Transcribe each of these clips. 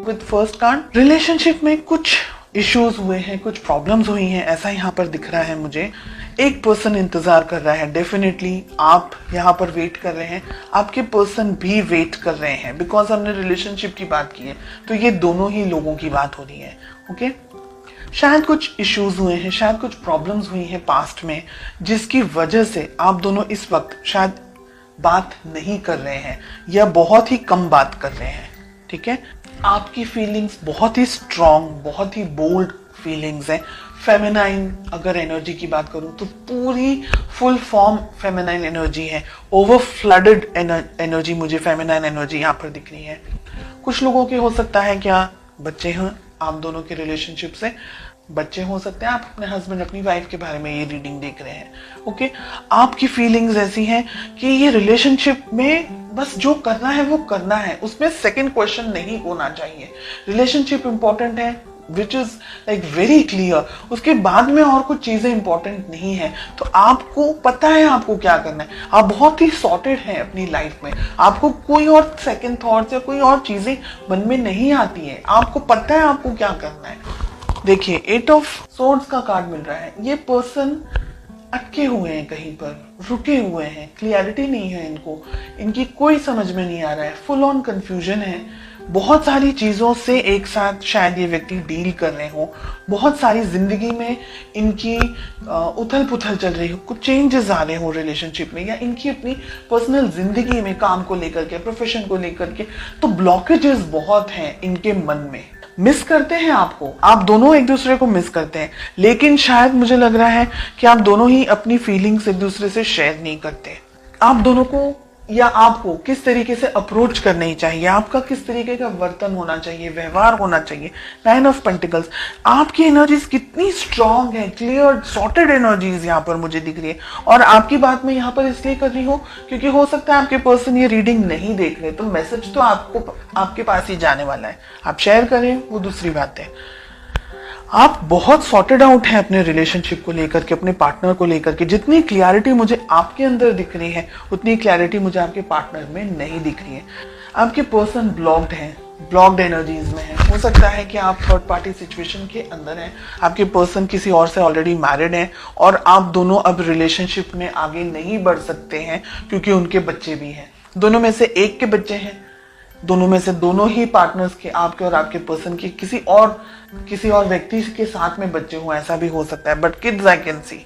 With first card relationship में कुछ issues हुए हैं, कुछ प्रॉब्लम्स हुई हैं, ऐसा यहाँ पर दिख रहा है मुझे। एक पर्सन इंतजार कर रहा है, डेफिनेटली आप यहाँ पर वेट कर रहे हैं, आपके पर्सन भी वेट कर रहे हैं, बिकॉज हमने रिलेशनशिप की बात की है तो ये दोनों ही लोगों की बात हो रही है। ओके, शायद कुछ इश्यूज हुए हैं, शायद कुछ प्रॉब्लम्स हुई हैं पास्ट में, जिसकी वजह से आप दोनों इस वक्त शायद बात नहीं कर रहे हैं या बहुत ही कम बात कर रहे हैं। ठीक है, आपकी फीलिंग्स बहुत ही स्ट्रॉन्ग, बहुत ही बोल्ड फीलिंग्स हैं। फेमिनाइन अगर एनर्जी की बात करूं तो पूरी फुल फॉर्म फेमिनाइन एनर्जी है, ओवर फ्लडेड एनर्जी मुझे फेमिनाइन एनर्जी यहाँ पर दिख रही है। कुछ लोगों के हो सकता है क्या बच्चे हैं आप दोनों के रिलेशनशिप से, बच्चे हो सकते हैं, आप अपने हस्बैंड अपनी वाइफ के बारे में ये रीडिंग देख रहे हैं। ओके, आपकी फीलिंग्स ऐसी हैं कि ये रिलेशनशिप में बस जो करना है वो करना है, उसमें सेकंड क्वेश्चन नहीं होना चाहिए। रिलेशनशिप इंपॉर्टेंट है, which is like very clear, उसके बाद में और कुछ चीजें इंपॉर्टेंट नहीं है। तो आपको पता है आपको क्या करना है, आप बहुत ही सॉर्टेड हैं अपनी लाइफ में, आपको कोई और सेकंड थॉट्स या कोई और चीजें मन में नहीं आती है, आपको पता है आपको क्या करना है। देखिए, 8 ऑफ सोर्ड्स का कार्ड मिल रहा है। ये पर्सन अटके हुए हैं, कहीं पर रुके हुए हैं, क्लियरिटी नहीं है इनको, इनकी कोई समझ में नहीं आ रहा है, फुल ऑन कंफ्यूजन है। बहुत सारी चीजों से एक साथ शायद ये व्यक्ति डील कर रहे हो, बहुत सारी जिंदगी में इनकी उथल पुथल चल रही हो, कुछ चेंजेस आ रहे हो रिलेशनशिप में, या इनकी अपनी पर्सनल जिंदगी में काम को लेकर के, प्रोफेशन को लेकर के, तो ब्लॉकेजेस बहुत हैं इनके मन में। मिस करते हैं आपको, आप दोनों एक दूसरे को मिस करते हैं, लेकिन शायद मुझे लग रहा है कि आप दोनों ही अपनी फीलिंग्स एक दूसरे से शेयर नहीं करते। आप दोनों को या आपको किस तरीके से अप्रोच करनी चाहिए, आपका किस तरीके का वर्तन होना चाहिए, व्यवहार होना चाहिए। 9 ऑफ पेंटिकल्स, आपकी एनर्जीज कितनी स्ट्रांग है, क्लियर सॉर्टेड एनर्जीज यहाँ पर मुझे दिख रही है। और आपकी बात मैं यहाँ पर इसलिए कर रही हूँ क्योंकि हो सकता है आपके पर्सन ये रीडिंग नहीं देख रहे, तो मैसेज तो आपको आपके पास ही जाने वाला है, आप शेयर करें वो दूसरी बात है। आप बहुत सॉर्टेड आउट हैं अपने रिलेशनशिप को लेकर के, अपने पार्टनर को लेकर के। जितनी क्लैरिटी मुझे आपके अंदर दिख रही है उतनी क्लैरिटी मुझे आपके पार्टनर में नहीं दिख रही है। आपके पर्सन ब्लॉक्ड हैं, ब्लॉक्ड एनर्जीज में है। हो सकता है कि आप थर्ड पार्टी सिचुएशन के अंदर हैं, आपके पर्सन किसी और से ऑलरेडी मैरिड हैं और आप दोनों अब रिलेशनशिप में आगे नहीं बढ़ सकते हैं क्योंकि उनके बच्चे भी हैं। दोनों में से एक के बच्चे हैं, दोनों में से दोनों ही पार्टनर्स के, आपके और आपके पर्सन के किसी और व्यक्ति के साथ में बच्चे हों, ऐसा भी हो सकता है। But kids I can see,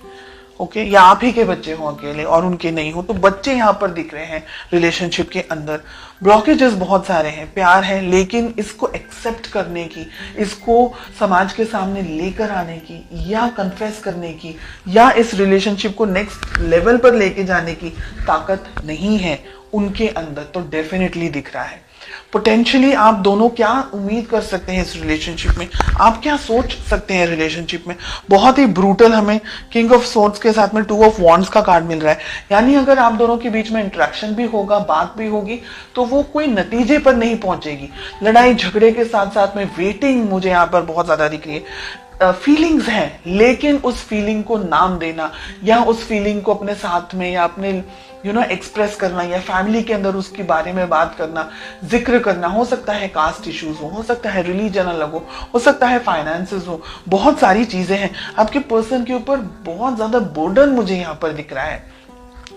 okay, या आप ही के बच्चे हों अकेले और उनके नहीं हो, तो बच्चे यहाँ पर दिख रहे हैं रिलेशनशिप के अंदर। ब्लॉकेजेस बहुत सारे हैं, प्यार है लेकिन इसको एक्सेप्ट करने की, इसको समाज के सामने लेकर आने की, या कन्फेस करने की, या इस रिलेशनशिप को नेक्स्ट लेवल पर लेके जाने की ताकत नहीं है उनके अंदर। तो डेफिनेटली दिख रहा है। पोटेंशियली आप दोनों क्या उम्मीद कर सकते हैं इस रिलेशनशिप में, आप क्या सोच सकते हैं रिलेशनशिप में। बहुत ही ब्रूटल हमें किंग ऑफ सोर्ड्स के साथ में 2 ऑफ वॉन्ड्स का कार्ड मिल रहा है, यानी अगर आप दोनों के बीच में इंटरेक्शन भी होगा, बात भी होगी, तो वो कोई नतीजे पर नहीं पहुंचेगी। लड़ाई झगड़े के साथ साथ में वेटिंग मुझे यहाँ पर बहुत ज्यादा दिख रही है। फीलिंग्स हैं, लेकिन उस फीलिंग को नाम देना या उस फीलिंग को अपने साथ में या अपने एक्सप्रेस करना या फैमिली के अंदर उसके बारे में बात करना, जिक्र करना, हो सकता है कास्ट इश्यूज हो सकता है रिलीजन अलग हो सकता है फाइनेंसेस हो, बहुत सारी चीजें हैं। आपके पर्सन के ऊपर बहुत ज्यादा बर्डन मुझे यहाँ पर दिख रहा है।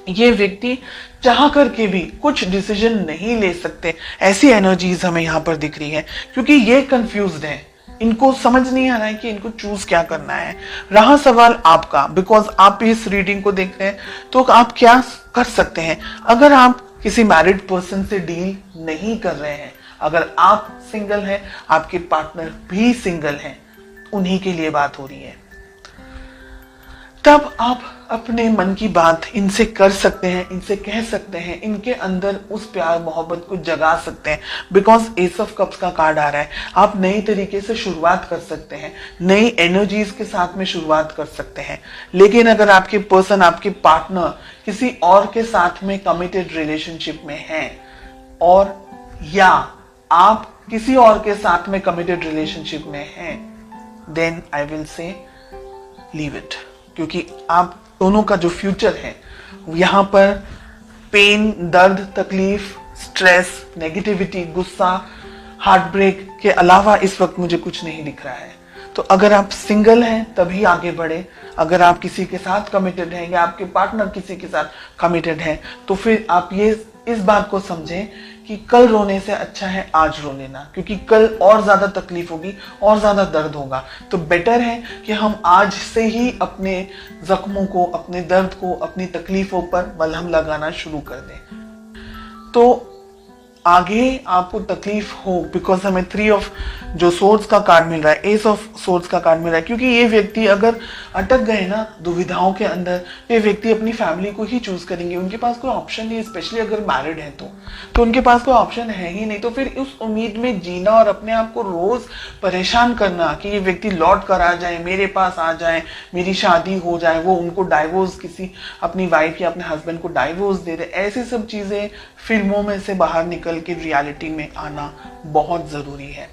ये व्यक्ति चाह करके भी कुछ डिसीजन नहीं ले सकते, ऐसी एनर्जीज हमें यहाँ पर दिख रही है, क्योंकि ये कंफ्यूज्ड है, इनको समझ नहीं आ रहा है कि इनको चूज क्या करना है। रहा सवाल आपका, बिकॉज आप इस रीडिंग को देख रहे हैं, तो आप क्या कर सकते हैं। अगर आप किसी मैरिड पर्सन से डील नहीं कर रहे हैं, अगर आप सिंगल हैं, आपके पार्टनर भी सिंगल हैं, उन्हीं के लिए बात हो रही है, तब आप अपने मन की बात इनसे कर सकते हैं, इनसे कह सकते हैं, इनके अंदर उस प्यार मोहब्बत को जगा सकते हैं। बिकॉज एस ऑफ कप्स का कार्ड आ रहा है, आप नई तरीके से शुरुआत कर सकते हैं, नई एनर्जीज के साथ में शुरुआत कर सकते हैं। लेकिन अगर आपके पर्सन, आपके पार्टनर किसी और के साथ में कमिटेड रिलेशनशिप में हैं, और या आप किसी और के साथ में कमिटेड रिलेशनशिप में हैं, then I will say leave it, क्योंकि आप दोनों का जो फ्यूचर है यहाँ पर पेन, दर्द, तकलीफ, स्ट्रेस, नेगेटिविटी, गुस्सा, हार्ट ब्रेक, के अलावा इस वक्त मुझे कुछ नहीं दिख रहा है। तो अगर आप सिंगल हैं तभी आगे बढ़े, अगर आप किसी के साथ कमिटेड हैं या आपके पार्टनर किसी के साथ कमिटेड है तो फिर आप ये इस बात को समझें कि कल रोने से अच्छा है आज रो लेना, क्योंकि कल और ज्यादा तकलीफ होगी और ज्यादा दर्द होगा। तो बेटर है कि हम आज से ही अपने जख्मों को, अपने दर्द को, अपनी तकलीफों पर मलहम लगाना शुरू कर दें। तो आगे आपको तकलीफ हो, बिकॉज हमें 3 ऑफ जो सोर्ड्स का कार्ड मिल रहा है, एस ऑफ सोर्ड्स का कार्ड मिल रहा है, क्योंकि ये व्यक्ति अगर अटक गए ना दुविधाओं के अंदर, ये व्यक्ति अपनी फैमिली को ही चूज करेंगे। उनके पास कोई ऑप्शन नहीं, स्पेशली अगर मैरिड है तो उनके पास कोई ऑप्शन है ही नहीं। तो फिर उस उम्मीद में जीना और अपने आप को रोज परेशान करना कि ये व्यक्ति लौट कर आ जाए, मेरे पास आ जाए, मेरी शादी हो जाए, वो उनको डाइवोर्स, किसी अपनी वाइफ या अपने हस्बैंड को डाइवोर्स दे दे, ऐसी सब चीजें फिल्मों में से बाहर निकल के रियलिटी में आना बहुत जरूरी है।